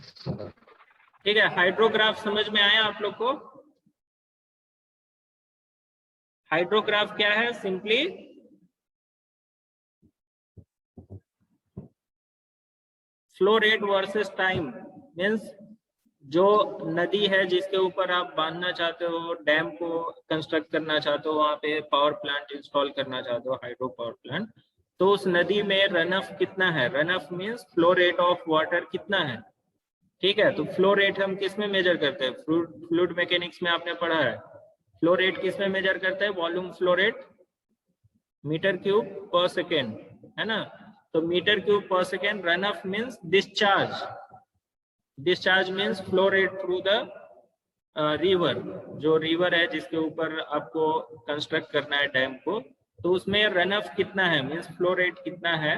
ठीक है, हाइड्रोग्राफ समझ में आया आप लोग को? हाइड्रोग्राफ क्या है? Simply flow rate versus time. Means जो नदी है जिसके ऊपर आप बांधना चाहते हो, डैम को कंस्ट्रक्ट करना चाहते हो, वहां पे पावर प्लांट इंस्टॉल करना चाहते हो, हाइड्रो पावर प्लांट, तो उस नदी में रन ऑफ कितना है? Run off means flow rate of water कितना है। ठीक है, तो फ्लो रेट हम किस में मेजर करते हैं? फ्लूइड मैकेनिक्स में आपने पढ़ा है। फ्लो रेट किस में मेजर करते हैं? Volume flow rate metre cube पर सेकेंड, है ना। तो मीटर क्यूब पर second. Run off means discharge. Discharge means flow rate through the river. जो रिवर है जिसके ऊपर आपको कंस्ट्रक्ट करना है डैम को, तो उसमें रन ऑफ कितना है मीन्स फ्लो रेट कितना है,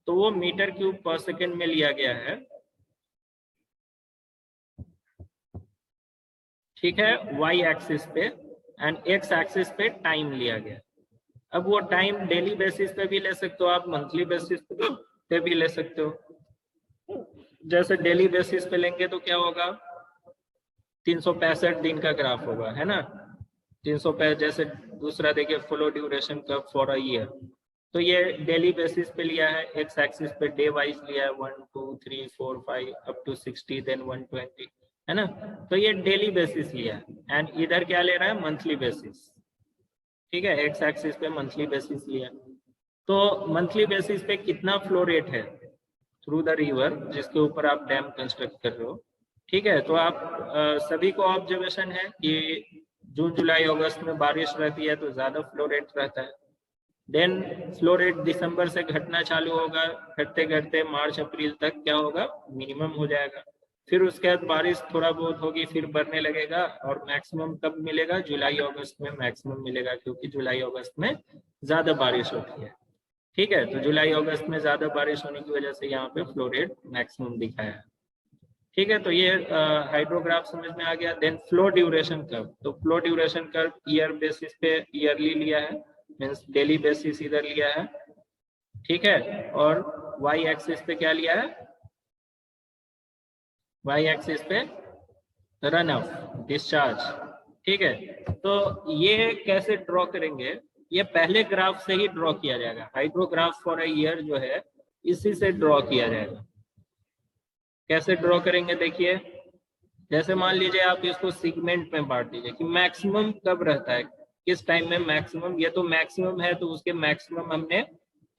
तो वो मीटर क्यूब पर सेकेंड में लिया गया है। ठीक है, वाई एक्सिस पे, एंड एक्स एक्सिस पे टाइम लिया गया। अब वो टाइम डेली बेसिस पे भी ले सकते हो आप, मंथली बेसिस पे भी ले सकते हो। जैसे डेली बेसिस पे लेंगे तो क्या होगा? 365 दिन का ग्राफ होगा, है ना। 365, जैसे दूसरा देखिए flow duration curve for a year, तो ये डेली बेसिस पे लिया है। एक्स एक्सिस पे डे वाइज लिया है, 1 2 3 4 5 अप टू 60 देन 120, है ना। तो ये डेली बेसिस लिया है। एंड इधर क्या ले रहा है? Monthly basis. ठीक है, एक्स एक्सिस पे मंथली बेसिस लिया। तो मंथली बेसिस पे कितना फ्लो रेट है थ्रू द रिवर जिसके ऊपर आप डैम कंस्ट्रक्ट कर रहे हो। ठीक है, तो आप सभी को ऑब्जर्वेशन है कि जून जुलाई अगस्त में बारिश रहती है तो ज्यादा फ्लो रेट रहता है। देन फ्लो रेट दिसंबर से घटना चालू होगा, घटते घटते मार्च अप्रैल तक क्या होगा? मिनिमम हो जाएगा। फिर उसके बाद बारिश थोड़ा बहुत होगी, फिर बढ़ने लगेगा, और मैक्सिमम कब मिलेगा? जुलाई अगस्त में मैक्सिमम मिलेगा, क्योंकि जुलाई अगस्त में ज्यादा बारिश होती है। ठीक है, तो जुलाई अगस्त में ज्यादा बारिश होने की वजह से यहाँ पे फ्लो रेट मैक्सिमम दिखाया है। ठीक है, तो ये हाइड्रोग्राफ समझ में आ गया। देन फ्लो ड्यूरेशन कर्व, तो flow duration curve year basis पे ईयरली लिया है, मीन्स डेली बेसिस इधर लिया है। ठीक है, और वाई एक्सिस पे क्या लिया है? वाई एक्सिस पे रन ऑफ, डिस्चार्ज। ठीक है, तो ये कैसे ड्रॉ करेंगे? ये पहले ग्राफ से ही ड्रॉ किया जाएगा। हाइड्रोग्राफ फॉर अ ईयर जो है इसी से ड्रॉ किया जाएगा। कैसे ड्रॉ करेंगे? देखिए, जैसे मान लीजिए आप इसको सेगमेंट में बांट दीजिए कि मैक्सिमम कब रहता है, किस टाइम में मैक्सिमम। ये तो मैक्सिमम है, तो उसके मैक्सिमम हमने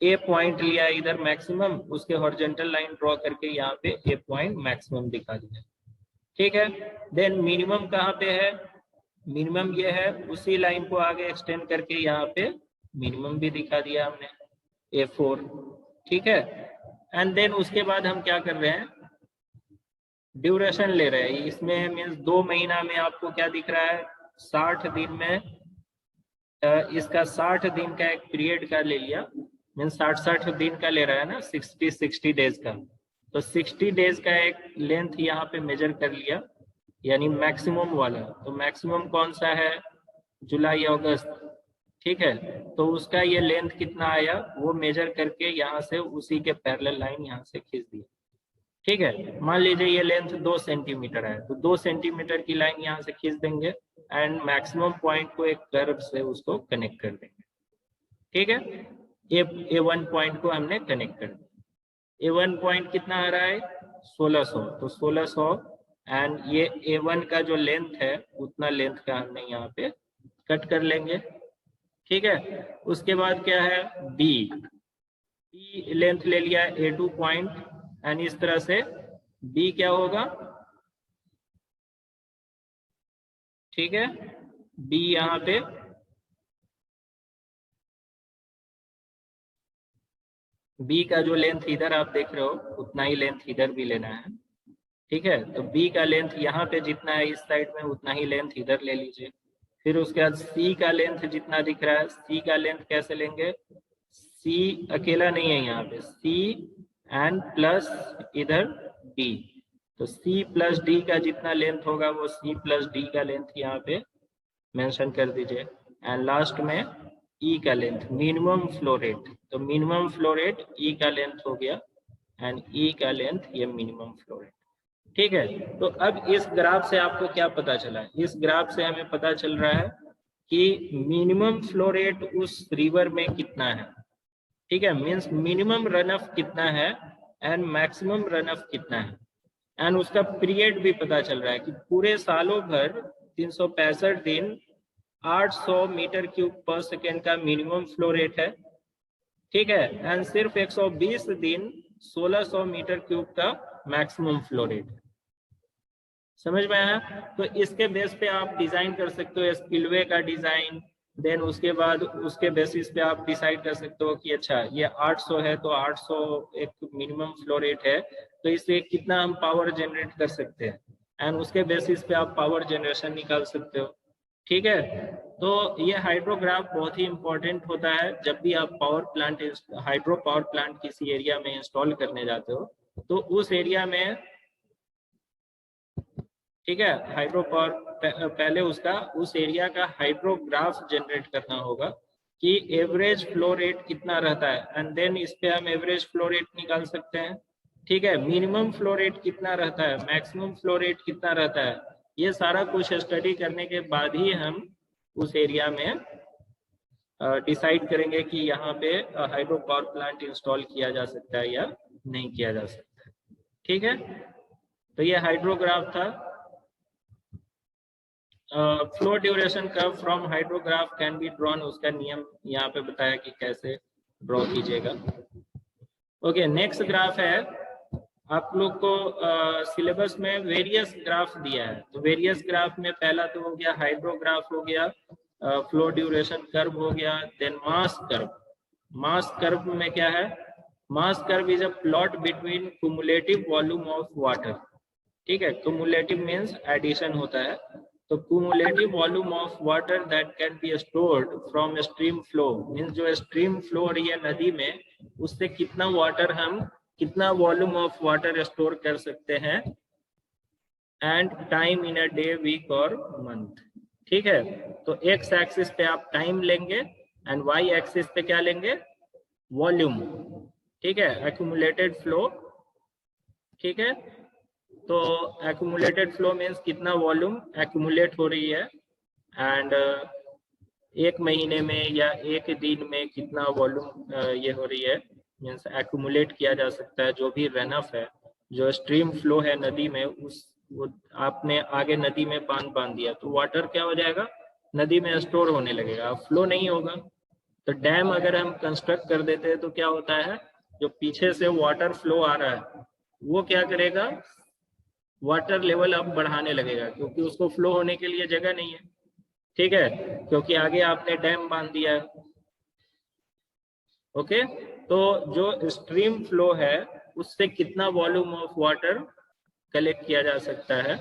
ए पॉइंट लिया इधर मैक्सिमम, उसके हॉरिजॉन्टल लाइन ड्रॉ करके यहाँ पे ए पॉइंट मैक्सिमम दिखा दिया। ठीक है, देन मिनिमम कहाँ पे है? मिनिमम ये है, उसी लाइन को आगे एक्सटेंड करके यहाँ पे मिनिमम भी दिखा दिया हमने, A4। ठीक है, एंड देन उसके बाद हम क्या कर रहे हैं? ड्यूरेशन ले रहे हैं। इसमें मीन्स 2 महीना में आपको क्या दिख रहा है? 60 दिन में इसका 60 दिन का एक पीरियड का ले लिया, मीन्स 60 दिन का ले रहा है ना, 60 डेज का। तो 60 डेज का एक लेंथ यहाँ पे मेजर कर लिया, यानी मैक्सिमम वाला। तो मैक्सिमम कौन सा है? जुलाई अगस्त। ठीक है, तो उसका ये लेंथ कितना आया वो मेजर करके यहाँ से उसी के पैरेलल लाइन यहाँ से खींच दिया। ठीक है, मान लीजिए ये लेंथ 2 सेंटीमीटर है, तो 2 सेंटीमीटर की लाइन यहाँ से खींच देंगे, एंड मैक्सिमम पॉइंट को एक कर्व से उसको कनेक्ट कर देंगे। ठीक है, A1 पॉइंट को हमने कनेक्ट कर दिया। A1 पॉइंट कितना आ रहा है? 1600, तो 1600, एंड ये A1 का जो लेंथ है उतना लेंथ का हमने यहाँ पे कट कर लेंगे। ठीक है, उसके बाद क्या है? B लेंथ ले लिया A2 पॉइंट, एंड इस तरह से B क्या होगा? ठीक है, B यहाँ पे B का जो लेंथ इधर आप देख रहे हो उतना ही लेंथ इधर भी लेना है। ठीक है, तो B का लेंथ यहाँ पे जितना है इस साइड में उतना ही लेंथ इधर ले लीजिए। फिर उसके बाद C का लेंथ जितना दिख रहा है, C का लेंथ कैसे लेंगे? C अकेला नहीं है यहाँ पे, C एंड प्लस इधर D, तो C प्लस D का जितना लेंथ होगा वो C प्लस D का लेंथ यहाँ पे मेंशन कर दीजिए। एंड लास्ट में E का लेंथ, मिनिमम फ्लो रेट, तो मिनिमम फ्लो रेट E का लेंथ हो गया, एंड E का लेंथ ये मिनिमम फ्लो रेट। ठीक है, तो अब इस ग्राफ से आपको क्या पता चला? इस ग्राफ से हमें पता चल रहा है कि मिनिमम फ्लो रेट उस रिवर में कितना है। ठीक है, मीन्स मिनिमम रन ऑफ कितना है एंड मैक्सिमम रन ऑफ कितना है, एंड उसका पीरियड भी पता चल रहा है कि पूरे सालों भर 365 दिन 800 मीटर क्यूब पर सेकेंड का मिनिमम फ्लो रेट है। ठीक है, एंड सिर्फ 120 दिन 1600 मीटर क्यूब का मैक्सिमम फ्लो रेट है। समझ में आया? तो इसके बेस पे आप डिजाइन कर सकते हो स्पिलवे का डिजाइन, देन उसके बाद उसके बेसिस पे आप डिसाइड कर सकते हो कि अच्छा ये 800 है तो 800 एक मिनिमम फ्लो रेट है, तो इससे कितना हम पावर जनरेट कर सकते हैं, एंड उसके बेसिस पे आप पावर जनरेशन निकाल सकते हो। ठीक है, तो ये हाइड्रोग्राफ बहुत ही इंपॉर्टेंट होता है जब भी आप हाइड्रो पावर प्लांट किसी एरिया में इंस्टॉल करने जाते हो, तो उस एरिया में, ठीक है, हाइड्रो पावर पहले उसका उस एरिया का हाइड्रोग्राफ जनरेट करना होगा कि एवरेज फ्लो रेट कितना रहता है, एंड देन इस पे हम एवरेज फ्लो रेट निकाल सकते हैं। ठीक है, मिनिमम फ्लो रेट कितना रहता है, मैक्सिमम फ्लो रेट कितना रहता है, ये सारा कुछ स्टडी करने के बाद ही हम उस एरिया में डिसाइड करेंगे कि यहाँ पे हाइड्रो पावर प्लांट इंस्टॉल किया जा सकता है या नहीं किया जा सकता है। ठीक है, तो ये हाइड्रोग्राफ था। Flow duration curve from hydrograph can be drawn, उसका नियम यहाँ पे बताया कि कैसे ड्रॉ कीजिएगा। ओके, नेक्स्ट ग्राफ है, आप लोग को सिलेबस में वेरियस ग्राफ दिया है, तो वेरियस ग्राफ में पहला तो हो गया हाइड्रोग्राफ हो गया, फ्लो ड्यूरेशन कर्व हो गया, then mass curve. Mass curve में क्या है? Mass curve is a plot between cumulative volume of water. ठीक है, क्युमुलेटिव मीन्स एडिशन होता है, तो cumulative volume of water that can be stored from stream flow means जो स्ट्रीम फ्लो हो रही है नदी में, उससे कितना वाटर हम कितना वॉल्यूम ऑफ वाटर स्टोर कर सकते हैं, and time in a day week और मंथ। ठीक है, तो एक्स एक्सिस पे आप टाइम लेंगे एंड वाई एक्सिस पे क्या लेंगे? वॉल्यूम। ठीक है, एक्यूमुलेटेड फ्लो। ठीक है, तो एक्यूमुलेटेड फ्लो मीन्स कितना वॉल्यूम एक्यूमुलेट हो रही है, एंड एक महीने में या एक दिन में कितना वॉल्यूम ये हो रही है, मीन्स एक्यूमुलेट किया जा सकता है। जो भी रन ऑफ है, जो स्ट्रीम फ्लो है नदी में, उस वो आपने आगे नदी में बांध दिया तो वाटर क्या हो जाएगा? नदी में स्टोर होने लगेगा, फ्लो नहीं होगा। तो डैम अगर हम कंस्ट्रक्ट कर देते हैं तो क्या होता है, जो पीछे से वाटर फ्लो आ रहा है वो क्या करेगा? वाटर लेवल अब बढ़ाने लगेगा, क्योंकि उसको फ्लो होने के लिए जगह नहीं है। ठीक है, क्योंकि आगे आपने डैम बांध दिया है। ओके, तो जो स्ट्रीम फ्लो है उससे कितना वॉल्यूम ऑफ वाटर कलेक्ट किया जा सकता है,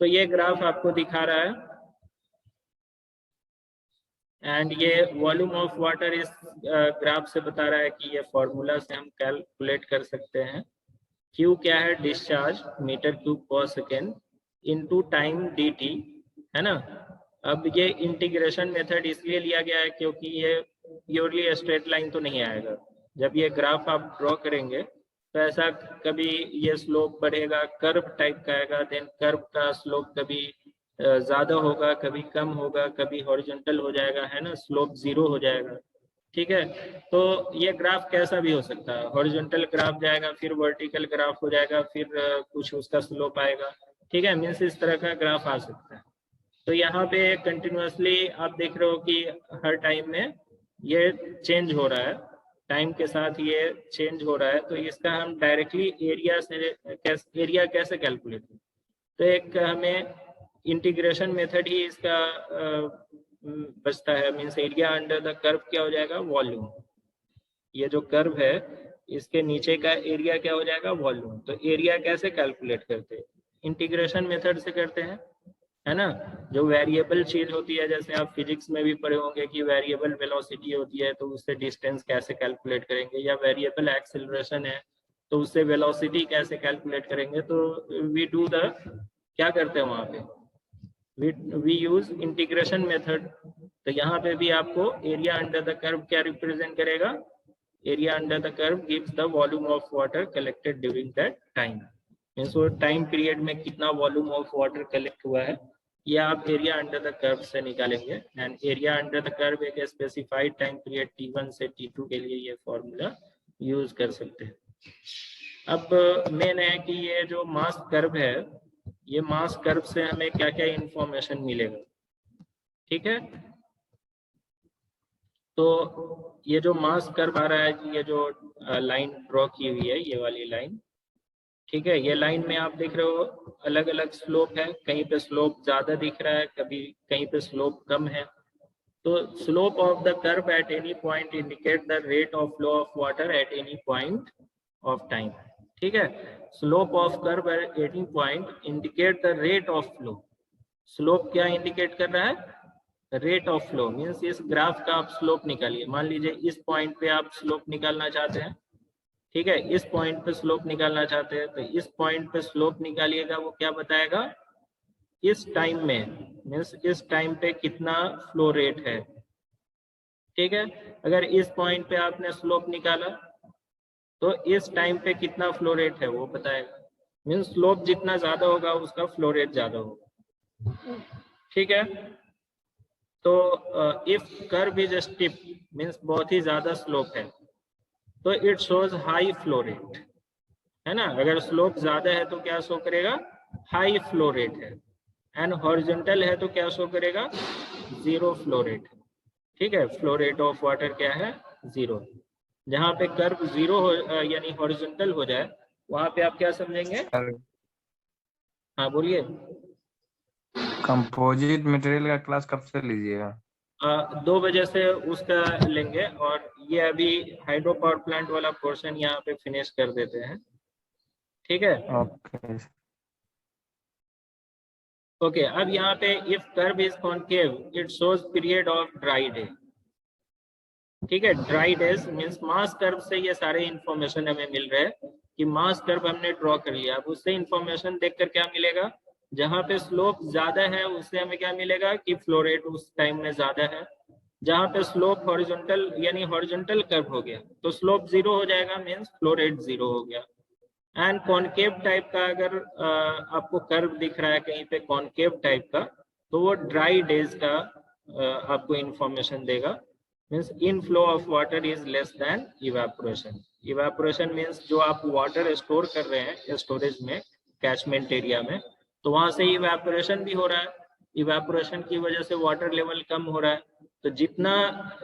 तो ये ग्राफ आपको दिखा रहा है, एंड ये वॉल्यूम ऑफ वाटर इस ग्राफ से बता रहा है कि ये फॉर्मूला से हम कैलकुलेट कर सकते हैं। Q क्या है? डिस्चार्ज मीटर क्यूब पर सेकेंड इनटू टाइम dt, है ना। अब ये इंटीग्रेशन मेथड इसलिए लिया गया है क्योंकि ये प्योरली स्ट्रेट लाइन तो नहीं आएगा। जब ये ग्राफ आप ड्रॉ करेंगे तो ऐसा कभी ये स्लोप बढ़ेगा, कर्व टाइप का आएगा, देन कर्व का स्लोप कभी ज्यादा होगा, कभी कम होगा, कभी हॉरिजॉन्टल हो जाएगा, है ना, स्लोप जीरो हो जाएगा। ठीक है, तो ये ग्राफ कैसा भी हो सकता है, हॉरिजॉन्टल ग्राफ जाएगा, फिर वर्टिकल ग्राफ हो जाएगा, फिर कुछ उसका स्लोप आएगा। ठीक है, मीन्स इस तरह का ग्राफ आ सकता है। तो यहाँ पे कंटिन्यूअसली आप देख रहे हो कि हर टाइम में ये चेंज हो रहा है, टाइम के साथ ये चेंज हो रहा है। तो इसका हम डायरेक्टली एरिया कैसे कैलकुलेट करें? तो एक हमें इंटीग्रेशन मेथड ही इसका बचता है, means area under the curve क्या हो जाएगा? वॉल्यूम। ये जो कर्व है इसके नीचे का एरिया क्या हो जाएगा? वॉल्यूम। तो एरिया कैसे कैलकुलेट करते हैं? इंटीग्रेशन मेथड से करते हैं, है ना। जो वेरिएबल चीज होती है, जैसे आप फिजिक्स में भी पढ़े होंगे कि वेरिएबल वेलोसिटी होती है, तो उससे डिस्टेंस कैसे कैलकुलेट करेंगे, या वेरिएबल एक्सेलरेशन है तो उससे वेलोसिटी कैसे कैलकुलेट करेंगे। तो वी डू द क्या करते हैं वहां पे, वी यूज इंटीग्रेशन मेथड। तो यहाँ पे भी आपको एरिया अंडर द कर्व क्या रिप्रेजेंट करेगा? Area under the curve gives the volume of water collected during that time. Means वो टाइम पीरियड में कितना वॉल्यूम ऑफ वाटर कलेक्ट हुआ है, ये आप एरिया अंडर द कर्व से निकालेंगे। And area under the curve एक स्पेसिफाइड टाइम पीरियड T1 से T2 के लिए ये फॉर्मूला यूज कर सकते हैं। अब मेन है कि ये जो मास कर्व है, ये मास कर्व से हमें क्या क्या इंफॉर्मेशन मिलेगा, ठीक है। तो ये जो मास कर्व आ रहा है, ये जो लाइन ड्रॉ की हुई है, ये वाली लाइन, ठीक है, ये लाइन में आप देख रहे हो अलग अलग स्लोप है, कहीं पे स्लोप ज्यादा दिख रहा है, कभी कहीं पे स्लोप कम है। तो slope of the curve at any point indicate the rate of flow of water at any point of time, ठीक है। Slope of curve at any point indicate the rate of flow. Slope क्या indicate कर रहा है? Rate of flow. Means इस graph का आप slope निकालिए, मान लीजिए इस पॉइंट पे आप स्लोप निकालना चाहते हैं, ठीक है, इस पॉइंट पे स्लोप निकालना चाहते हैं, तो इस पॉइंट पे स्लोप निकालिएगा, वो क्या बताएगा इस टाइम में, मीन्स इस टाइम पे कितना फ्लो रेट है, ठीक है। अगर इस पॉइंट पे आपने स्लोप निकाला तो इस टाइम पे कितना फ्लो रेट है वो बताएगा। मीन्स स्लोप जितना ज्यादा होगा उसका फ्लो रेट ज्यादा होगा, ठीक है। तो इफ कर्व इज स्टिप, मीन्स बहुत ही ज्यादा स्लोप है, तो it shows high flow rate, है ना। अगर स्लोप ज्यादा है तो क्या शो करेगा? हाई फ्लो रेट है। एंड हॉरिजॉन्टल है तो क्या शो करेगा? जीरो फ्लो रेट, ठीक है। फ्लो रेट ऑफ वाटर क्या है? जीरो। जहाँ पे कर्व जीरो हो यानी हॉरिजॉन्टल हो जाए, वहां पे आप क्या समझेंगे? हाँ बोलिए। कंपोजिट मटेरियल का क्लास कब से लीजिएगा? 2 बजे से उसका लेंगे, और ये अभी हाइड्रो पावर प्लांट वाला पोर्शन यहाँ पे फिनिश कर देते हैं, ठीक है। ओके। ओके, अब यहाँ पे if curve is concave it shows period of dry day, ठीक है। Dry days means mass curve से ये सारे इंफॉर्मेशन हमें मिल रहे हैं कि मास कर्व हमने ड्रॉ कर लिया। अब उससे इंफॉर्मेशन देखकर क्या मिलेगा? जहाँ पे स्लोप ज्यादा है उससे हमें क्या मिलेगा कि फ्लो रेट उस टाइम में ज्यादा है। जहाँ पे स्लोप हॉरिजॉन्टल यानी हॉरिजॉन्टल कर्व हो गया तो स्लोप जीरो हो जाएगा, मीन्स फ्लो रेट जीरो हो गया। एंड कॉनकेव टाइप का अगर आपको कर्व दिख रहा है कहीं पे कॉनकेव टाइप का, तो वो ड्राई डेज का आपको इंफॉर्मेशन देगा। Means in flow of water is less than evaporation. Evaporation means जो आप वाटर स्टोर कर रहे हैं स्टोरेज में कैचमेंट एरिया में, तो वहां से इवेपोरेशन भी हो रहा है। इवेपोरेशन की वजह से वाटर लेवल कम हो रहा है, तो जितना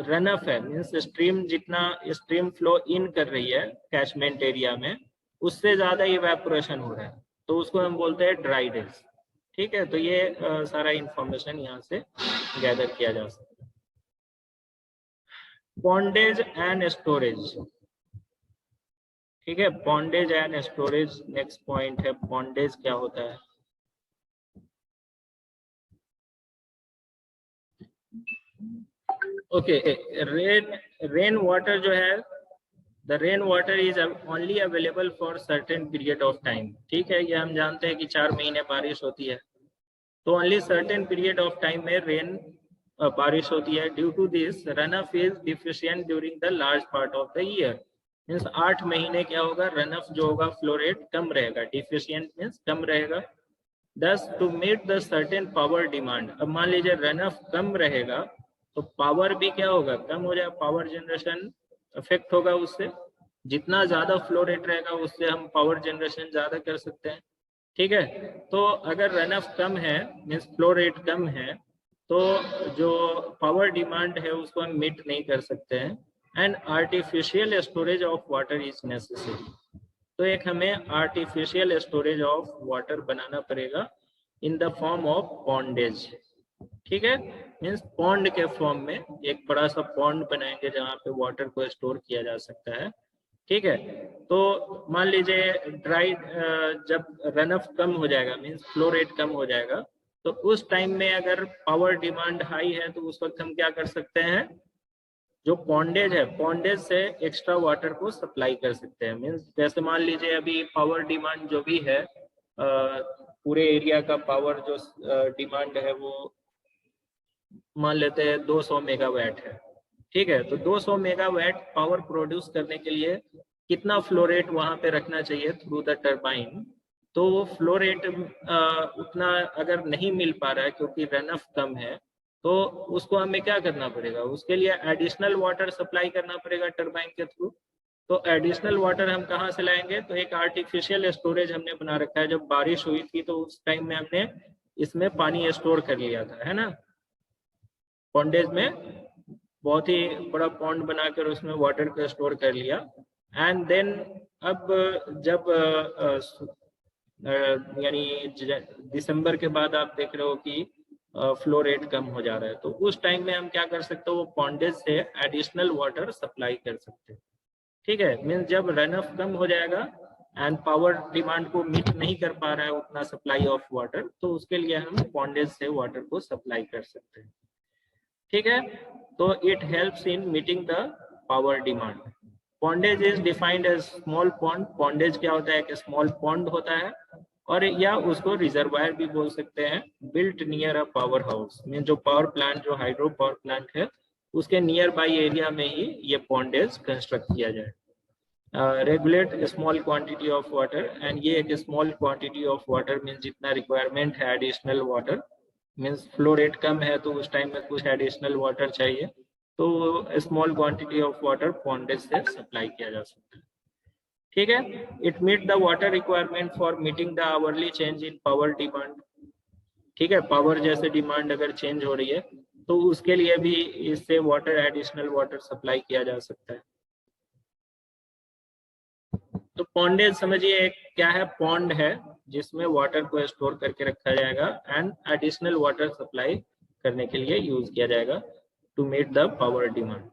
रन अप है मीन्स स्ट्रीम जितना स्ट्रीम फ्लो इन कर रही है कैचमेंट एरिया में, उससे ज्यादा इवेपोरेशन हो रहा है, तो उसको हम बोलते हैं ड्राई डेज, ठीक है। तो ये सारा इंफॉर्मेशन यहाँ से गैदर किया जा सकता है। पॉन्डेज एंड स्टोरेज, ठीक है। पॉन्डेज एंड स्टोरेज नेक्स्ट पॉइंट है। पॉन्डेज क्या होता है? ओके, रेन वाटर जो है, the rain water is only available for certain period of time, ठीक है। ये हम जानते हैं कि 4 महीने बारिश होती है, तो only certain period of time में रेन बारिश होती है। Due to this run up is deficient during the large part of the year. Means 8 महीने क्या होगा? रन अप जो होगा फ्लो रेट कम रहेगा, डिफिशिएंट मीन्स कम रहेगा। Thus to meet the certain power demand. अब मान लीजिए रन अप कम रहेगा तो पावर भी क्या होगा? कम हो जाएगा, पावर जनरेशन इफेक्ट होगा उससे। जितना ज्यादा फ्लो रेट रहेगा उससे हम पावर जनरेशन ज्यादा कर सकते हैं, ठीक है। तो अगर रन अप कम है मीन्स फ्लो रेट कम है, तो जो पावर डिमांड है उसको हम मीट नहीं कर सकते हैं। And artificial storage of water is necessary. तो एक हमें आर्टिफिशियल स्टोरेज ऑफ वाटर बनाना पड़ेगा इन द फॉर्म ऑफ पॉन्डेज, ठीक है। मीन्स पॉन्ड के फॉर्म में एक बड़ा सा पॉन्ड बनाएंगे जहाँ पे वाटर को स्टोर किया जा सकता है, ठीक है। तो मान लीजिए ड्राई जब रन अप कम हो जाएगा मीन्स फ्लो रेट कम हो जाएगा, तो उस टाइम में अगर पावर डिमांड हाई है तो उस वक्त हम क्या कर सकते हैं? जो पॉन्डेज है, पॉन्डेज से एक्स्ट्रा वाटर को सप्लाई कर सकते हैं। मीन्स जैसे मान लीजिए अभी पावर डिमांड जो भी है पूरे एरिया का पावर जो डिमांड है वो मान लेते हैं 200 मेगावाट है, ठीक है। तो 200 मेगावाट पावर प्रोड्यूस करने के लिए कितना फ्लो रेट वहां पे रखना चाहिए थ्रू द टरबाइन? तो वो फ्लो रेट उतना अगर नहीं मिल पा रहा है क्योंकि रन ऑफ कम है, तो उसको हमें क्या करना पड़ेगा, उसके लिए एडिशनल वाटर सप्लाई करना पड़ेगा टरबाइन के थ्रू। तो एडिशनल वाटर हम कहाँ से लाएंगे, तो एक आर्टिफिशियल स्टोरेज हमने बना रखा है। जब बारिश हुई थी तो उस टाइम में हमने इसमें पानी स्टोर कर लिया था, है ना, पॉन्डेज में बहुत ही बड़ा पॉन्ड बनाकर उसमें वाटर को स्टोर कर लिया। एंड देन अब जब यानी दिसंबर के बाद आप देख रहे हो कि फ्लो रेट कम हो जा रहा है, तो उस टाइम में हम क्या कर सकते हो, वो पॉन्डेज से एडिशनल वाटर सप्लाई कर सकते हैं। ठीक है, मीन्स जब रन ऑफ कम हो जाएगा एंड पावर डिमांड को मीट नहीं कर पा रहा है उतना सप्लाई ऑफ वाटर, तो उसके लिए हम पॉन्डेज से वाटर को सप्लाई कर सकते हैं। ठीक है, तो it helps in meeting the power demand. Pondage is defined as small pond. Pondage क्या होता है, एक स्मॉल पॉन्ड होता है, और या उसको रिजर्वायर भी बोल सकते हैं, built near a power house. Mean जो पावर प्लांट, जो हाइड्रो पावर प्लांट है, उसके नियर बाई एरिया में ही ये पॉन्डेज कंस्ट्रक्ट किया जाए। Regulate small quantity of water, and ये एक small quantity of water means जितना रिक्वायरमेंट है additional water, means flow rate कम है तो उस टाइम में कुछ एडिशनल वाटर चाहिए, तो small quantity of water pondage से सप्लाई किया जा सकता है। ठीक है, it meet the water requirement for meeting the hourly change in power demand. ठीक है, पावर जैसे डिमांड अगर चेंज हो रही है तो उसके लिए भी इससे वाटर, एडिशनल वाटर सप्लाई किया जा सकता है। तो पॉन्डेज समझिए एक क्या है, पॉन्ड है जिसमें वाटर को स्टोर करके रखा जाएगा एंड एडिशनल वाटर सप्लाई करने के लिए यूज किया जाएगा to meet the power demand.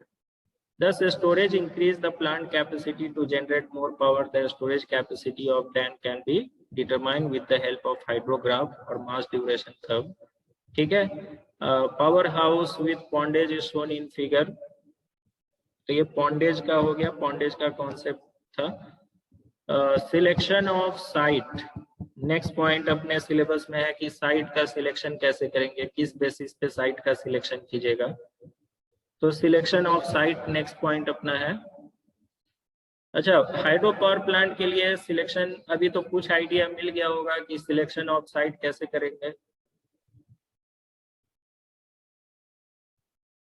Thus, storage increase the plant capacity to generate more power. The storage capacity of dam can be determined with the help of hydrograph or mass duration curve. ठीक है, power house with pondage is shown in figure. तो ये पॉन्डेज का हो गया, पॉन्डेज का concept था। Selection of site, next point अपने सिलेबस में है कि साइट का सिलेक्शन कैसे करेंगे, किस बेसिस पे साइट का सिलेक्शन कीजिएगा। तो selection of site next point अपना है। अच्छा, हाइड्रो पावर प्लांट के लिए सिलेक्शन, अभी तो कुछ आइडिया मिल गया होगा कि सिलेक्शन ऑफ साइट कैसे करेंगे।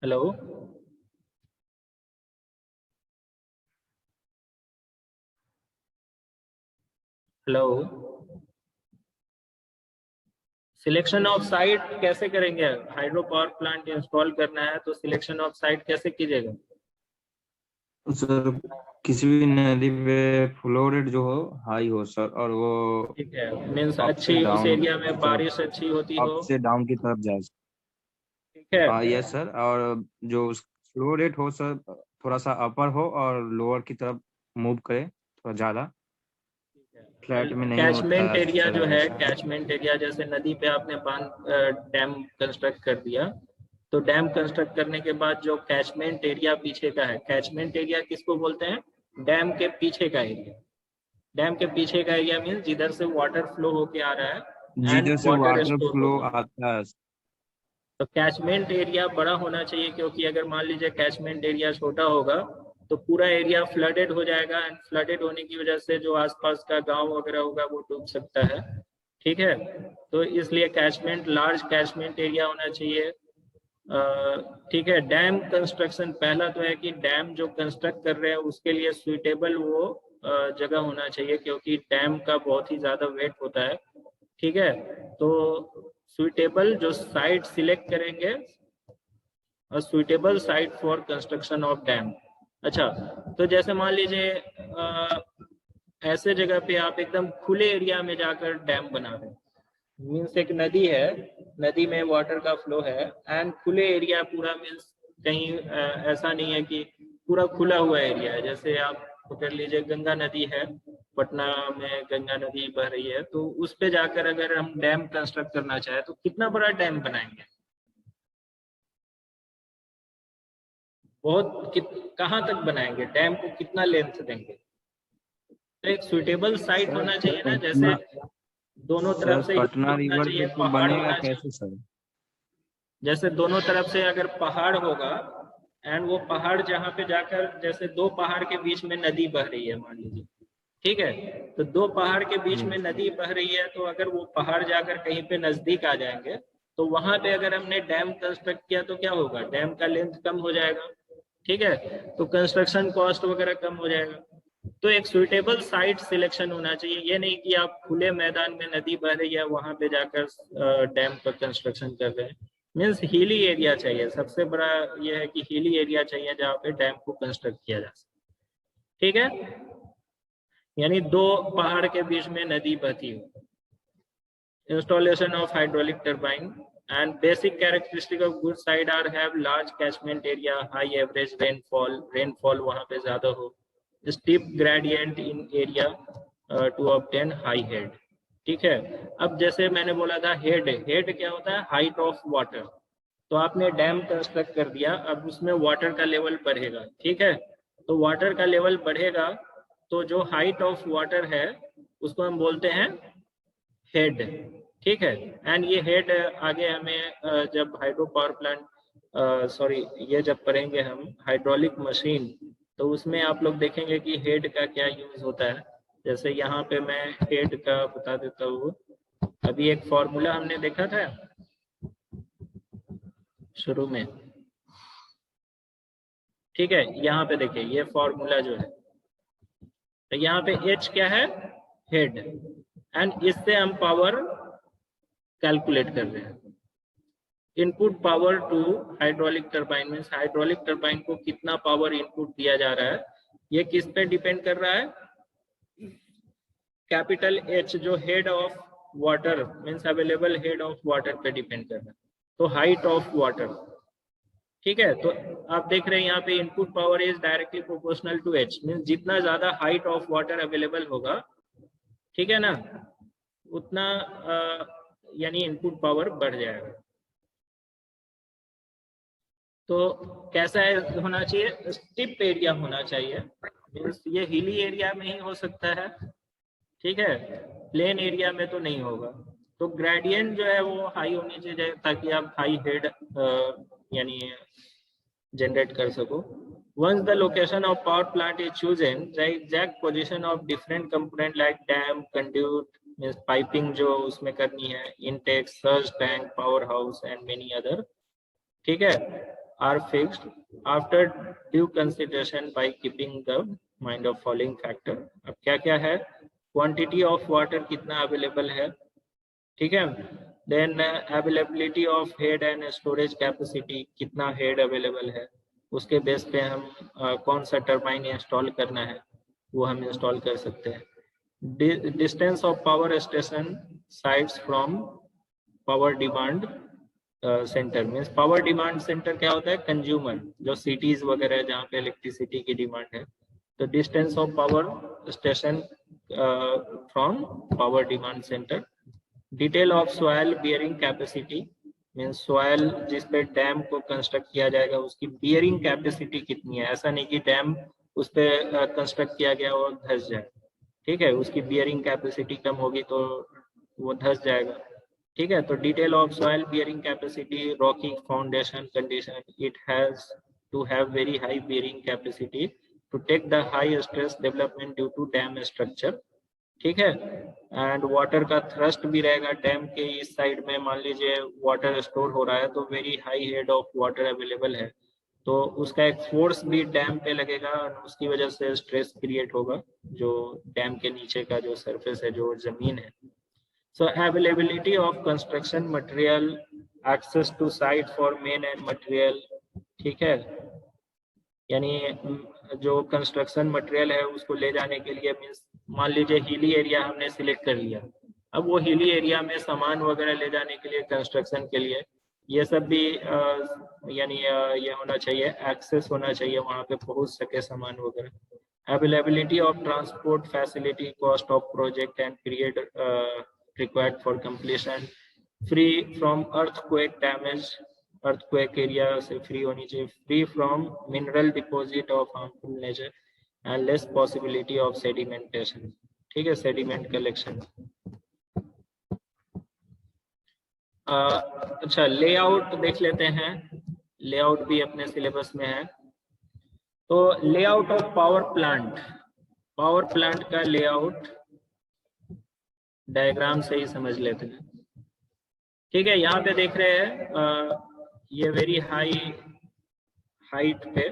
Hello, hello, selection of site कैसे करेंगे, हाइड्रो पावर प्लांट इंस्टॉल करना है तो सिलेक्शन ऑफ साइट कैसे कीजिएगा। सर किसी भी नदी पे फ्लो रेट जो हो हाई हो सर, और वो ठीक है, मीन्स अप से अच्छी उस डाउन एरिया की में तरफ, बारिश अच्छी होती अप हो। से डाउन की तरफ जाए। ठीक है, यस सर, और जो फ्लो रेट हो सर थोड़ा सा अपर हो और लोअर की तरफ मूव करे थोड़ा ज्यादा, फ्लैट में नहीं होता कैचमेंट है एरिया सर जो है, हमेशा। कैचमेंट एरिया जैसे नदी पे आपने बांध डैम कंस्ट्रक्ट कर दिया, तो डैम कंस्ट्रक्ट करने के बाद जो कैचमेंट एरिया पीछे का है, कैचमेंट एरिया किसको बोलते हैं, डैम के पीछे का एरिया। डैम के पीछे का एरिया मीन्स जिधर से वाटर फ्लो होके आ रहा है एंड जिधर से वाटर वाटर स्टोर फ्लो होगा। आता है। तो कैचमेंट एरिया बड़ा होना चाहिए, क्योंकि अगर मान लीजिए कैचमेंट एरिया छोटा होगा तो पूरा एरिया फ्लडेड हो जाएगा, एंड फ्लडेड होने की वजह से जो आसपास का गांव वगैरह होगा वो डूब सकता है। ठीक है, तो इसलिए कैचमेंट, लार्ज कैचमेंट एरिया होना चाहिए। ठीक है, डैम कंस्ट्रक्शन, पहला तो है कि डैम जो कंस्ट्रक्ट कर रहे हैं उसके लिए सुइटेबल वो जगह होना चाहिए, क्योंकि डैम का बहुत ही ज्यादा वेट होता है। ठीक है, तो सुइटेबल जो साइट सिलेक्ट करेंगे, suitable site for construction of dam. अच्छा, तो जैसे मान लीजिए ऐसे जगह पे आप एकदम खुले एरिया में जाकर डैम बना रहे हैं, मीन्स एक नदी है, नदी में वाटर का फ्लो है एंड खुले एरिया पूरा, मीन्स कहीं ऐसा नहीं है कि पूरा खुला हुआ एरिया है। जैसे आप पकड़ लीजिए गंगा नदी है, पटना में गंगा नदी बह रही है, तो उस पे जाकर अगर हम डैम कंस्ट्रक्ट करना चाहे तो कितना बड़ा डैम बनाएंगे, बहुत कहाँ तक बनाएंगे, डैम को कितना लेंथ देंगे। तो एक सुइटेबल साइट सर होना चाहिए ना, जैसे पटना, दोनों तरफ सर से हिल पटना होना रिवर चाहिए, पे तो पहाड़ बनेगा होना चाहिए। कैसे सर? जैसे दोनों तरफ से अगर पहाड़ होगा एंड वो पहाड़ जहाँ पे जाकर, जैसे दो पहाड़ के बीच में नदी बह रही है मान लीजिए, ठीक है। तो दो पहाड़ के बीच में नदी बह रही है, तो अगर वो पहाड़ जाकर कहीं पे नजदीक आ जाएंगे तो वहां पे अगर हमने डैम कंस्ट्रक्ट किया तो क्या होगा, डैम का लेंथ कम हो जाएगा। ठीक है, तो कंस्ट्रक्शन कॉस्ट वगैरह कम हो जाएगा। तो एक सुइटेबल साइट सिलेक्शन होना चाहिए, ये नहीं कि आप खुले मैदान में नदी बह रही है वहां पे जाकर डैम का कंस्ट्रक्शन कर रहे हैं। मीन्स हिली एरिया चाहिए, सबसे बड़ा ये है कि हिली एरिया चाहिए जहाँ पे डैम को कंस्ट्रक्ट किया जा सके। ठीक है, यानी दो पहाड़ के बीच में नदी बहती हो। Installation of hydraulic turbine and basic characteristic of good side are have large catchment area, high average rainfall वहाँ पे ज्यादा हो, steep gradient in area to obtain high head। ठीक है, अब जैसे मैंने बोला था हेड क्या होता है, हाइट ऑफ वाटर। तो आपने डैम कंस्ट्रक्ट कर दिया, अब उसमें वाटर का लेवल बढ़ेगा। ठीक है, तो वाटर का लेवल बढ़ेगा तो जो हाइट ऑफ वाटर है उसको हम बोलते हैं हेड। ठीक है, एंड ये हेड आगे हमें जब हाइड्रो पावर प्लांट सॉरी ये जब पढ़ेंगे हम हाइड्रोलिक मशीन, तो उसमें आप लोग देखेंगे कि हेड का क्या यूज होता है। जैसे यहाँ पे मैं हेड का बता देता हूँ। अभी एक फॉर्मूला हमने देखा था शुरू में। ठीक है, यहाँ पे देखिए ये फॉर्मूला जो है, तो यहाँ पे H क्या है, हेड, एंड इससे हम पावर कैलकुलेट कर रहे हैं। Input power to hydraulic turbine means hydraulic turbine को कितना पावर इनपुट दिया जा रहा है, ये किस पे डिपेंड कर रहा है, कैपिटल H जो head of water means available head of water पे डिपेंड कर रहा है, तो हाइट ऑफ वाटर। ठीक है, तो आप देख रहे हैं यहाँ पे input power is directly proportional to H means जितना ज्यादा हाइट ऑफ वाटर अवेलेबल होगा, ठीक है ना, उतना यानी इनपुट पावर बढ़ जाएगा। तो कैसा है होना चाहिए, स्टिप एरिया होना चाहिए, मीन्स ये हिली एरिया में ही हो सकता है। ठीक है, प्लेन एरिया में तो नहीं होगा। तो ग्रेडियंट जो है वो हाई होनी चाहिए ताकि आप हाई हेड यानी जनरेट कर सको। Once the location of power plant is chosen, the exact position of different component like dam, conduit, means piping जो उसमें करनी है, intake, surge tank, power house and many other, ठीक है, are fixed after due consideration by keeping the mind of following factor। अब क्या क्या है, quantity of water कितना अवेलेबल है, ठीक है, then availability of head and storage capacity, कितना हेड अवेलेबल है, उसके बेस पे हम कौन सा टरबाइन इंस्टॉल करना है वो हम इंस्टॉल कर सकते हैं। Distance of power station sites from power demand centre means power demand centre क्या होता है, कंज्यूमर, जो सिटीज वगैरह है जहाँ पे इलेक्ट्रिसिटी की डिमांड है। तो distance of power station from power demand centre. Detail of soil bearing capacity means soil जिस पे डैम को कंस्ट्रक्ट किया जाएगा उसकी बियरिंग कैपेसिटी कितनी है, ऐसा नहीं कि डैम उस पे कंस्ट्रक्ट किया गया और धंस जाए। ठीक है, उसकी बियरिंग कैपेसिटी कम होगी तो वो धंस जाएगा। ठीक है, तो detail of soil bearing capacity, rocky foundation condition, it has to have very high bearing capacity to take the high stress development due to dam structure. ठीक है, एंड वाटर का थ्रस्ट भी रहेगा डैम के इस साइड में, मान लीजिए वाटर स्टोर हो रहा है तो very high head of water available है, तो उसका एक फोर्स भी डैम पे लगेगा और उसकी वजह से स्ट्रेस क्रिएट होगा जो डैम के नीचे का जो सरफेस है, जो जमीन है। So availability of construction material, access to site for men and material. ठीक है, यानी जो कंस्ट्रक्शन मटेरियल है उसको ले जाने के लिए, मीन्स मान लीजिए हिली एरिया हमने सिलेक्ट कर लिया, अब वो हिली एरिया में सामान वगैरह ले जाने के लिए कंस्ट्रक्शन के लिए ये सब भी यानी ये होना चाहिए, एक्सेस होना चाहिए, वहाँ पे पहुँच सके सामान वगैरह। Availability of transport facility, cost of project and period required for completion, free from earthquake damage, earthquake area से फ्री होनी चाहिए, free from mineral deposit of harmful nature and less possibility of sedimentation. ठीक है, sediment collection. अच्छा, layout देख लेते हैं, layout भी अपने सिलेबस में है। तो layout of power plant, power plant का लेआउट डायग्राम से ही समझ लेते हैं। ठीक है, यहाँ पे देख रहे हैं ये वेरी हाई हाइट पे,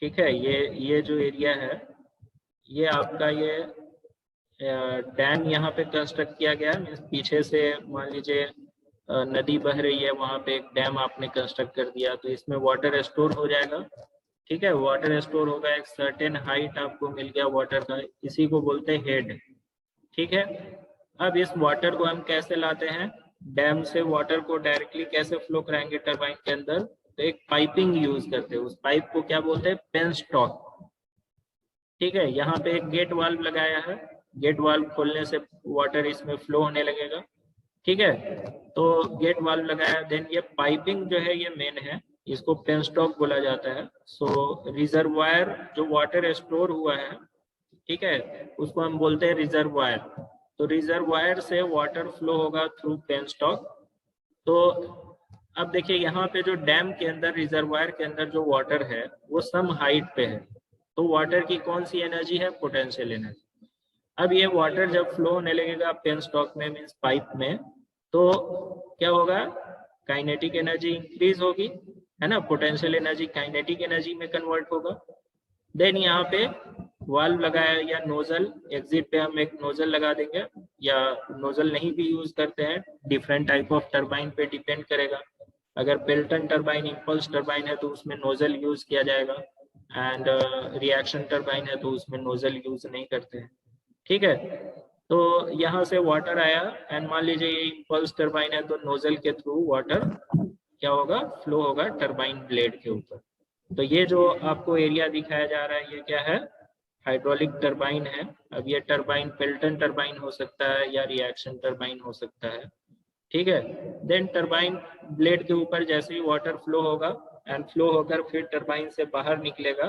ठीक है, ये जो एरिया है ये आपका ये डैम यहाँ पे कंस्ट्रक्ट किया गया है। मीन्स पीछे से मान लीजिए नदी बह रही है, वहां पे एक डैम आपने कंस्ट्रक्ट कर दिया, तो इसमें वाटर स्टोर हो जाएगा। ठीक है, वाटर स्टोर होगा, एक सर्टेन हाइट आपको मिल गया वाटर का, इसी को बोलते हैं हेड। ठीक है, अब इस वाटर को हम कैसे लाते हैं, डैम से वाटर को डायरेक्टली कैसे फ्लो कराएंगे टरबाइन के अंदर, तो एक पाइपिंग यूज करते हैं। उस पाइप को क्या बोलते हैं, पेनस्टॉक। ठीक है, यहाँ पे एक गेट वाल्व लगाया है, गेट वाल्व खोलने से वाटर इसमें फ्लो होने लगेगा। ठीक है, तो गेट वाल्व लगाया, देन ये पाइपिंग जो है ये मेन है, इसको पेनस्टॉक बोला जाता है। सो रिजर्वायर जो वाटर स्टोर हुआ है, ठीक है, उसको हम बोलते हैं रिजर्वायर। तो रिजर्वायर से वाटर फ्लो होगा थ्रू पेनस्टॉक। तो अब देखिए यहाँ पे जो डैम के अंदर रिजर्वायर के अंदर जो वाटर है वो सम हाइट पे है, तो वाटर की कौन सी एनर्जी है, पोटेंशियल एनर्जी। अब ये वाटर जब फ्लो होने लगेगा पेनस्टॉक में, मीन्स पाइप में, तो क्या होगा, काइनेटिक एनर्जी इंक्रीज होगी, है ना, पोटेंशियल एनर्जी काइनेटिक एनर्जी में कन्वर्ट होगा। देन यहाँ पे वाल्व लगाया या नोजल, एग्जिट पे हम एक नोजल लगा देंगे, या नोजल नहीं भी यूज करते हैं, डिफरेंट टाइप ऑफ टरबाइन पे डिपेंड करेगा। अगर पेल्टन टरबाइन, इम्पल्स टरबाइन है तो उसमें नोजल यूज किया जाएगा, एंड रिएक्शन टरबाइन है तो उसमें नोजल यूज नहीं करते हैं। ठीक है, तो यहाँ से वाटर आया, एंड मान लीजिए ये इम्पल्स टरबाइन है तो नोजल के थ्रू वाटर क्या होगा, फ्लो होगा टरबाइन ब्लेड के ऊपर। तो ये जो आपको एरिया दिखाया जा रहा है ये क्या है, हाइड्रोलिक टरबाइन है। अब ये टरबाइन पेल्टन टरबाइन हो सकता है या रिएक्शन टरबाइन हो सकता है। ठीक है, देन टरबाइन ब्लेड के ऊपर जैसे ही वाटर फ्लो होगा एंड फ्लो होकर फिर टरबाइन से बाहर निकलेगा,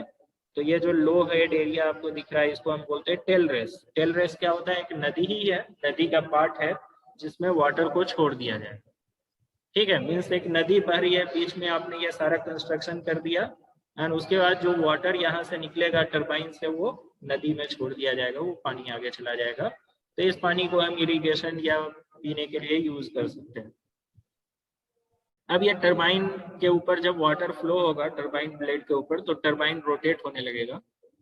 तो ये जो लो हेड एरिया आपको दिख रहा है इसको हम बोलते हैं टेल रेस। टेल रेस क्या होता है, एक नदी ही है, नदी का पार्ट है जिसमें वाटर को छोड़ दिया जाए। ठीक है, मीन्स एक नदी बह रही है, बीच में आपने ये सारा कंस्ट्रक्शन कर दिया, एंड उसके बाद जो वाटर यहाँ से निकलेगा टरबाइन से वो नदी में छोड़ दिया जाएगा, वो पानी आगे चला जाएगा। तो इस पानी को हम इरिगेशन या पीने के लिए यूज कर सकते हैं। अब ये टरबाइन के ऊपर जब वाटर फ्लो होगा टरबाइन ब्लेड के ऊपर, तो टरबाइन रोटेट होने लगेगा।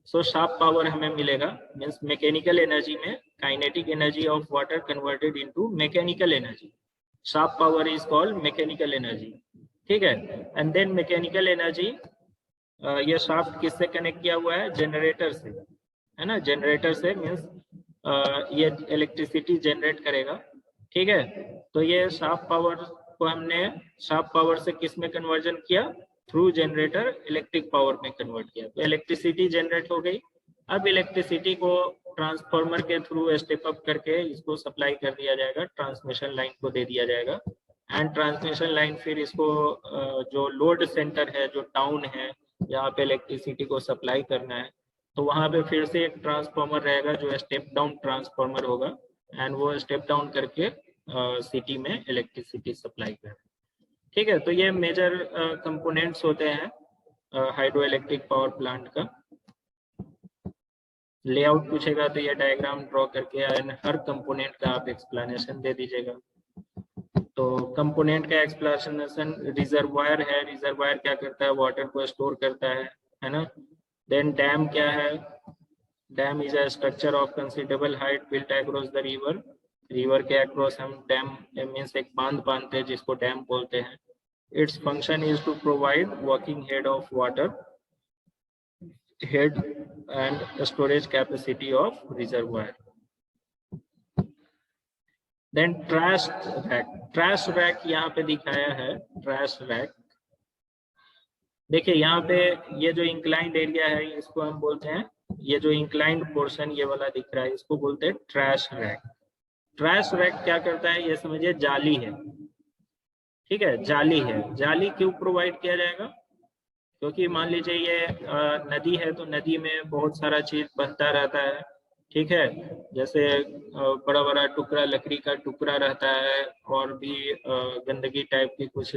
सो शार्प पावर हमें मिलेगा, मीन्स मैकेनिकल एनर्जी में kinetic energy of water converted into mechanical energy. Sharp power is called mechanical energy. ठीक है, एंड देन मैकेनिकल एनर्जी, ये शाफ्ट किससे कनेक्ट किया हुआ है, जनरेटर से, है ना, जनरेटर से, मीन्स ये इलेक्ट्रिसिटी जनरेट करेगा। ठीक है, तो ये शार्प पावर को हमने शार्प पावर से किस में कन्वर्जन किया, थ्रू जनरेटर इलेक्ट्रिक पावर में कन्वर्ट किया, तो इलेक्ट्रिसिटी जनरेट हो गई। अब इलेक्ट्रिसिटी को ट्रांसफार्मर के थ्रू स्टेप अप करके इसको सप्लाई कर दिया जाएगा, ट्रांसमिशन लाइन को दे दिया जाएगा, एंड ट्रांसमिशन लाइन फिर इसको जो लोड सेंटर है, जो टाउन है जहाँ पे इलेक्ट्रिसिटी को सप्लाई करना है, तो वहां पे फिर से एक ट्रांसफार्मर रहेगा जो स्टेप डाउन ट्रांसफार्मर होगा, एंड वो स्टेप डाउन करके सिटी में इलेक्ट्रिसिटी सप्लाई कर। ठीक है, तो ये मेजर कंपोनेंट्स होते हैं हाइड्रो इलेक्ट्रिक पावर प्लांट का। लेआउट पूछेगा तो ये डायग्राम ड्रॉ करके एंड हर कंपोनेंट का आप एक्सप्लेनेशन दे दीजिएगा। तो कंपोनेंट का एक्सप्लेनेशन, रिजर्वायर है, रिजर्वायर क्या करता है, वाटर को स्टोर करता है ना। देन डैम क्या है, dam is a structure of considerable height built across the river. River के अक्रॉस हम डैम मीन्स एक बांध बांधते हैं जिसको डैम बोलते हैं। It's function is to provide working head of water head and storage capacity of reservoir. Then trash rack, trash rack यहाँ पे दिखाया है, ट्रैश रैक। देखिए यहाँ पे ये जो इंक्लाइंड एरिया है इसको हम बोलते हैं, ये जो इंक्लाइंड पोर्शन ये वाला दिख रहा है इसको बोलते हैं ट्रैश रैक। ट्रैश रैक क्या करता है, ये समझिए जाली है। ठीक है, जाली है, जाली क्यों प्रोवाइड किया जाएगा, क्योंकि मान लीजिए ये नदी है तो नदी में बहुत सारा चीज बहता रहता है। ठीक है, जैसे बड़ा बड़ा टुकड़ा लकड़ी का टुकड़ा रहता है, और भी गंदगी टाइप की कुछ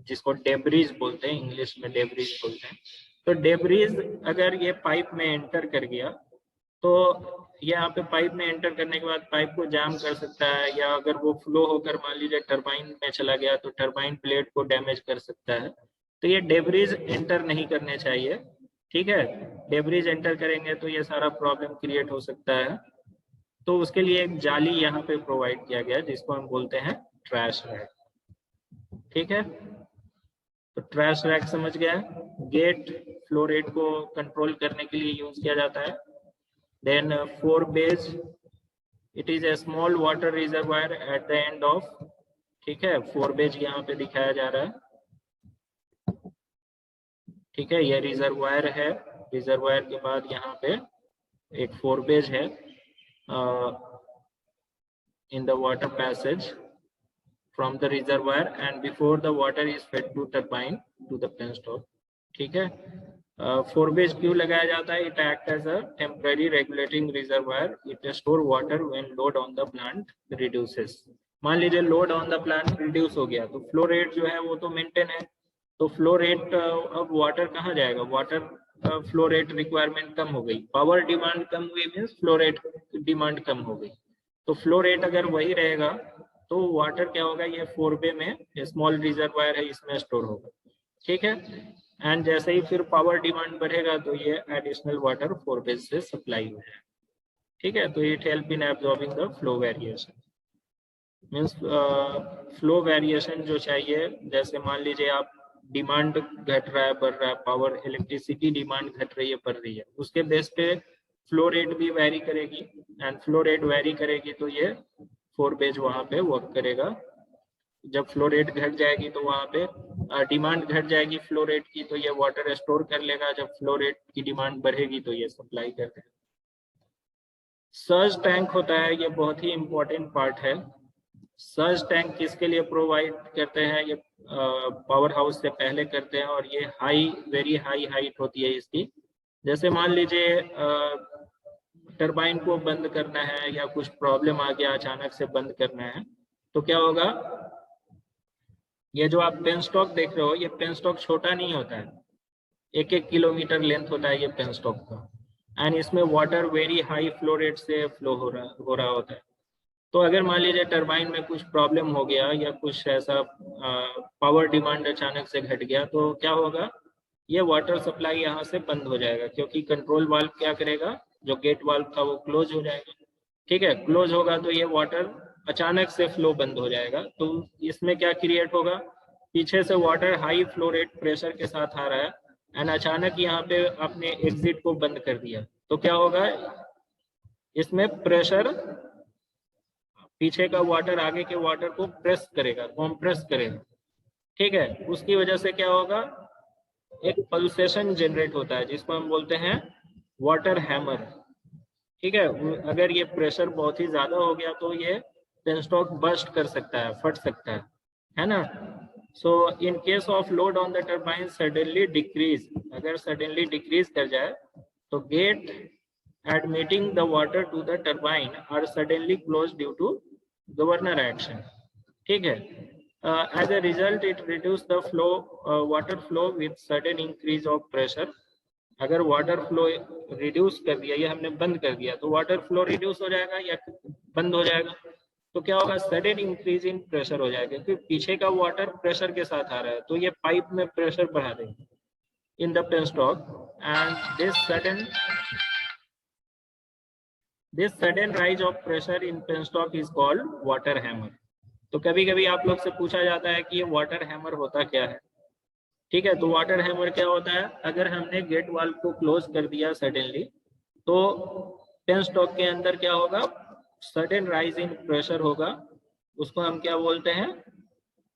जिसको डेब्रीज बोलते हैं, इंग्लिश में डेब्रीज बोलते हैं। तो डेब्रीज अगर ये पाइप में एंटर कर गया तो यहाँ पे पाइप में एंटर करने के बाद पाइप को जाम कर सकता है, या अगर वो फ्लो होकर मान लीजिए टरबाइन में चला गया तो टरबाइन प्लेट को डैमेज कर सकता है। तो ये डेब्रीज एंटर नहीं करने चाहिए, ठीक है। डेब्रीज एंटर करेंगे तो ये सारा प्रॉब्लम क्रिएट हो सकता है। तो उसके लिए एक जाली यहाँ पे प्रोवाइड किया गया है जिसको हम बोलते हैं ट्रैश रैक, ठीक है। तो ट्रैश रैक समझ गया। गेट फ्लो रेट को कंट्रोल करने के लिए यूज किया जाता है। Then forebay, it is a small water reservoir at the end of, ठीक है। फोरबेज यहाँ पे दिखाया जा रहा है, ठीक है। ये रिजर्वायर है, रिजर्वायर के बाद यहाँ पे एक फोरबेज है in the water passage from the reservoir and before the water is fed to turbine to the penstock, ठीक है। फोरबेज क्यों लगाया जाता है? It act as a temporary regulating reservoir, it store water when load on the plant reduces. मान लीजिए load on the plant reduce हो गया तो फ्लो रेट जो है वो तो मेंटेन है, तो फ्लो रेट अब वाटर कहाँ जाएगा? वाटर फ्लो रेट रिक्वायरमेंट कम हो गई, पावर डिमांड कम हुई मीन्स फ्लो रेट डिमांड कम हो गई। तो फ्लो रेट अगर वही रहेगा तो वाटर क्या होगा? ये फोरबे में स्मॉल रिजर्वायर है इसमें स्टोर होगा, ठीक है। एंड जैसे ही फिर पावर डिमांड बढ़ेगा तो ये एडिशनल वाटर फोरबेज से सप्लाई हो जाएगा, ठीक है। तो it help in absorbing the flow variation, means flow variation जो चाहिए, जैसे मान लीजिए आप डिमांड घट रहा है बढ़ रहा है, पावर इलेक्ट्रिसिटी डिमांड घट रही है बढ़ रही है, उसके बेस पे फ्लो रेट भी वेरी करेगी, एंड फ्लो रेट वेरी करेगी तो ये फोरबेज वहां पे वर्क करेगा। जब फ्लो रेट घट जाएगी तो वहां पे डिमांड घट जाएगी फ्लो रेट की, तो ये वाटर स्टोर कर लेगा, जब फ्लो रेट की डिमांड बढ़ेगी तो ये सप्लाई कर देगा। सर्ज टैंक होता है, ये बहुत ही इंपॉर्टेंट पार्ट है। सर्ज टैंक किसके लिए प्रोवाइड करते हैं? ये पावर हाउस से पहले करते हैं, और ये हाई वेरी हाई हाइट होती है इसकी। जैसे मान लीजिए टरबाइन को बंद करना है या कुछ प्रॉब्लम आ गया अचानक से बंद करना है, तो क्या होगा? ये जो आप पेन स्टॉक देख रहे हो, ये पेन स्टॉक छोटा नहीं होता है, 1-1 किलोमीटर लेंथ होता है ये पेन स्टॉक का, एंड इसमें water very high flow rate से फ्लो हो रहा होता है। तो अगर मान लीजिए टरबाइन में कुछ प्रॉब्लम हो गया या कुछ ऐसा पावर डिमांड अचानक से घट गया, तो क्या होगा? ये वाटर सप्लाई यहाँ से बंद हो जाएगा, क्योंकि कंट्रोल वाल्व क्या करेगा? जो गेट वाल्व था वो क्लोज हो जाएगा, ठीक है। क्लोज होगा तो ये वाटर अचानक से फ्लो बंद हो जाएगा, तो इसमें क्या क्रिएट होगा? पीछे से water high flow rate pressure के साथ आ रहा है, एंड अचानक यहाँ पे आपने एग्जिट को बंद कर दिया, तो क्या होगा? इसमें प्रेशर पीछे का वाटर आगे के वाटर को प्रेस करेगा, कॉम्प्रेस करेगा, ठीक है। उसकी वजह से क्या होगा? एक पल्सेशन जनरेट होता है जिसको हम बोलते हैं वाटर हैमर, ठीक है। अगर ये प्रेशर बहुत ही ज्यादा हो गया तो ये पेनस्टॉक बर्स्ट कर सकता है, फट सकता है ना। So in case of load on the turbine suddenly decrease, अगर सडनली डिक्रीज कर जाए तो gate admitting the water to the turbine are suddenly closed due to governor action, ठीक है। As a result it reduce the flow water flow with sudden increase of pressure। अगर water flow reduce कर दिया, ये हमने बंद कर दिया, तो वाटर फ्लो रिड्यूस हो जाएगा या बंद हो जाएगा, तो क्या होगा? सडन इंक्रीज इन प्रेशर हो जाएगा, क्योंकि पीछे का वाटर प्रेशर के साथ आ रहा है, तो ये पाइप में प्रेशर बढ़ा देगा in the penstock, and This sudden rise of pressure in penstock is called water hammer। तो कभी कभी आप लोग से पूछा जाता है कि ये वाटर हैमर होता क्या है, ठीक है। तो वाटर हैमर क्या होता है? अगर हमने गेट वाल्व को क्लोज कर दिया सडनली, तो पेनस्टॉक के अंदर क्या होगा? सडन राइज इन प्रेशर होगा, उसको हम क्या बोलते हैं?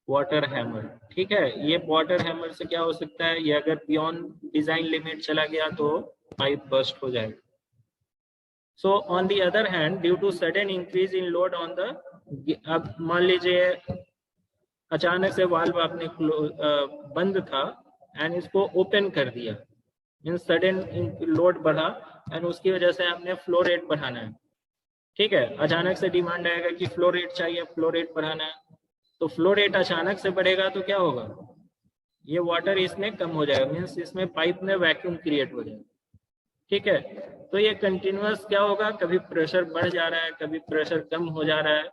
वाटर हैमर, ठीक है। ये वाटर हैमर से क्या हो सकता है? ये अगर बियॉन्ड डिजाइन लिमिट चला गया तो पाइप बर्स्ट हो जाएगा। So on the other hand, due to sudden increase in load on the, अब मान लीजिए अचानक से वाल्व आपने बंद था एंड इसको ओपन कर दिया, मीन सडन लोड बढ़ा एंड उसकी वजह से आपने फ्लो रेट बढ़ाना है, ठीक है। अचानक से डिमांड आएगा कि फ्लो रेट चाहिए, फ्लो रेट बढ़ाना है, तो फ्लो रेट अचानक से बढ़ेगा तो क्या होगा? ये वाटर इसमें कम हो जाएगा, मीन्स इसमें पाइप में वैक्यूम क्रिएट हो जाएगा, ठीक है। तो ये कंटिन्यूअस क्या होगा, कभी प्रेशर बढ़ जा रहा है, कभी प्रेशर कम हो जा रहा है,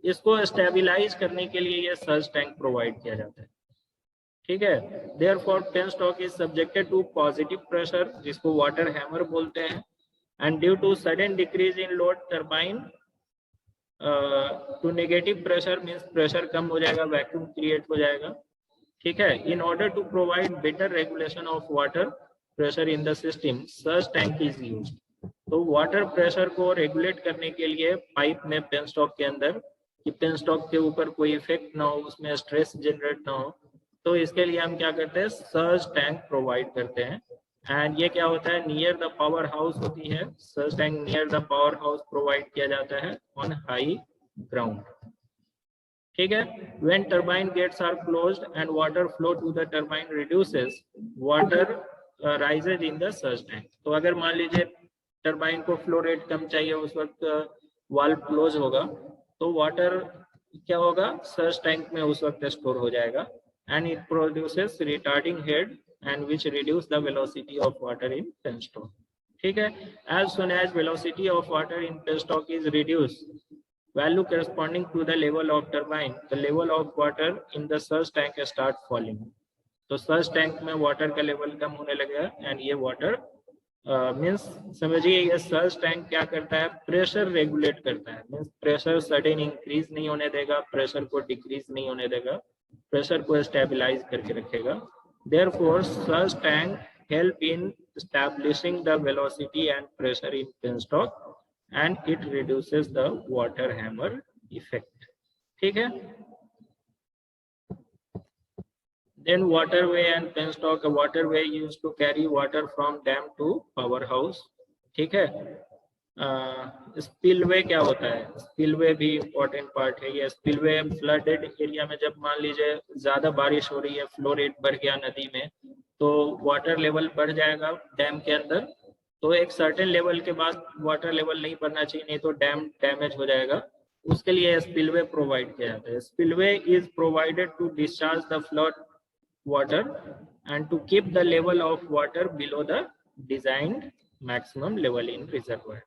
इसको स्टेबलाइज करने के लिए ये सर्ज टैंक प्रोवाइड किया जाता है। ठीक है। Therefore penstock is subjected to positive pressure, जिसको वाटर हैमर बोलते हैं, and due to sudden decrease in load turbine to negative pressure, means pressure कम हो जाएगा, वैक्यूम क्रिएट हो जाएगा। ठीक है। In order to provide better regulation of water pressure in the system, surge tank is used. तो water pressure को regulate करने के लिए पाइप में पेनस्टॉक के अंदर, कि पेनस्टॉक के ऊपर कोई इफेक्ट ना हो, उसमें स्ट्रेस जनरेट ना हो, तो इसके लिए हम क्या करते हैं, सर्ज टैंक प्रोवाइड करते हैं। एंड ये क्या होता है, नियर द पावर हाउस होती है, surge tank near the power house provide किया जाता है ऑन हाई ग्राउंड। ठीक है। When turbine gates are closed and water flow to the turbine reduces, water rises in the surge tank. तो अगर मान लीजिए टरबाइन को फ्लो रेट कम चाहिए, उस वक्त वाल्व क्लोज होगा, तो वाटर क्या होगा, सर्ज टैंक में उस वक्त स्टोर हो जाएगा, and it produces retarding head and which reduce the velocity of water in penstock. ठीक है। As soon as velocity of water in penstock is reduce value corresponding to the level of turbine, the level of water in the surge tank start falling. तो surge tank में water का level कम होने लगेगा, and ये water means समझिए, ये surge tank क्या करता है, प्रेशर रेगुलेट करता है, मीन्स प्रेशर सडन इंक्रीज नहीं होने देगा, प्रेशर को डिक्रीज नहीं होने देगा, प्रेशर को स्टेबलाइज करके रखेगा। Therefore surge tank help in establishing the velocity and pressure in penstock, and it reduces the water hammer effect. ठीक है। Then waterway and penstock, a waterway used to carry water from dam to powerhouse. ठीक है। Spillway क्या होता है, spillway भी important part है। ये स्पिलवे फ्लडेड एरिया में, जब मान लीजिए ज्यादा बारिश हो रही है, फ्लो रेट बढ़ गया नदी में, तो वाटर लेवल बढ़ जाएगा डैम के अंदर, तो एक सर्टेन लेवल के बाद वाटर लेवल नहीं बढ़ना चाहिए, नहीं तो डैम डैमेज हो जाएगा। उसके लिए स्पिलवे प्रोवाइड किया जाता है। Spillway is provided to discharge the flood water and to keep the level of water below the designed maximum level in reservoir.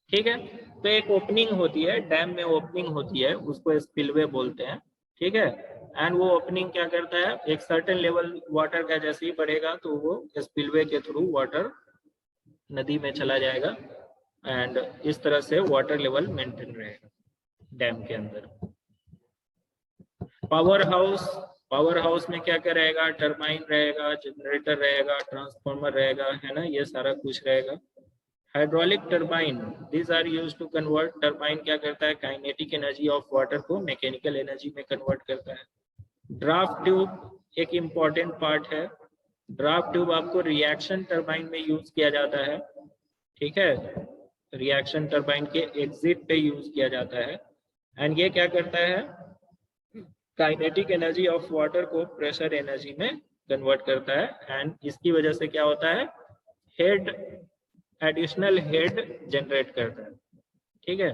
ठीक है। तो एक ओपनिंग होती है डैम में, ओपनिंग होती है, उसको स्पिलवे बोलते हैं। ठीक है। एंड वो ओपनिंग क्या करता है, एक सर्टेन लेवल वाटर का जैसे ही बढ़ेगा, तो वो स्पिलवे के थ्रू वाटर नदी में चला जाएगा, एंड इस तरह से वाटर लेवल मेंटेन रहेगा डैम के अंदर। पावर हाउस, पावर हाउस में क्या क्या रहेगा, टरबाइन रहेगा, जनरेटर रहेगा, ट्रांसफार्मर रहेगा, है ना, ये सारा कुछ रहेगा। Hydraulic turbine, this are used to convert, turbine क्या करता है, काइनेटिक एनर्जी ऑफ वाटर को मैकेनिकल एनर्जी में कन्वर्ट करता है। ड्राफ्ट ट्यूब एक इम्पॉर्टेंट पार्ट है। ड्राफ्ट ट्यूब आपको रिएक्शन टरबाइन में यूज किया जाता है। ठीक है। रिएक्शन टरबाइन के एग्जिट पे यूज किया जाता है, एंड ये क्या करता है, काइनेटिक एनर्जी ऑफ वाटर को प्रेशर एनर्जी में कन्वर्ट करता है, एंड इसकी वजह से क्या होता है, हेड, एडिशनल हेड जनरेट करता है। ठीक है।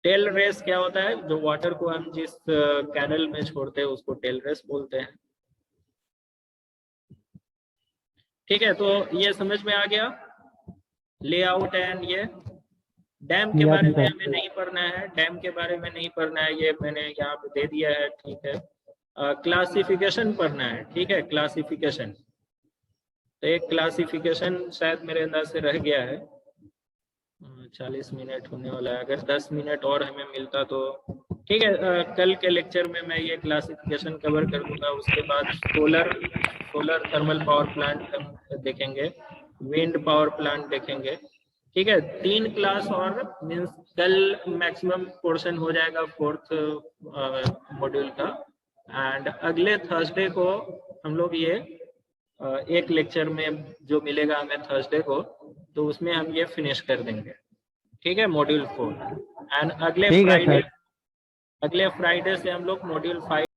टेल रेस क्या होता है, जो वाटर को हम जिस कैनल में छोड़ते हैं उसको टेल रेस बोलते हैं। ठीक है। तो ये समझ में आ गया लेआउट, एंड ये डैम के बारे में हमें नहीं पढ़ना है, डैम के बारे में नहीं पढ़ना है, ये मैंने यहाँ पे दे दिया है। ठीक है। क्लासिफिकेशन पढ़ना है। ठीक है। क्लासिफिकेशन, तो एक क्लासिफिकेशन शायद मेरे अंदर से रह गया है। 40 मिनट होने वाला है, अगर 10 मिनट और हमें मिलता तो ठीक है। कल के लेक्चर में मैं ये क्लासिफिकेशन कवर कर दूंगा। उसके बाद सोलर थर्मल पावर प्लांट देखेंगे, विंड पावर प्लांट देखेंगे। ठीक है। 3 क्लास और मीन्स कल मैक्सिमम पोर्शन हो जाएगा 4th मॉड्यूल का, एंड अगले थर्सडे को हम लोग ये एक लेक्चर में जो मिलेगा हमें थर्सडे को, तो उसमें हम ये फिनिश कर देंगे। ठीक है, मॉड्यूल 4। एंड अगले फ्राइडे से हम लोग मॉड्यूल 5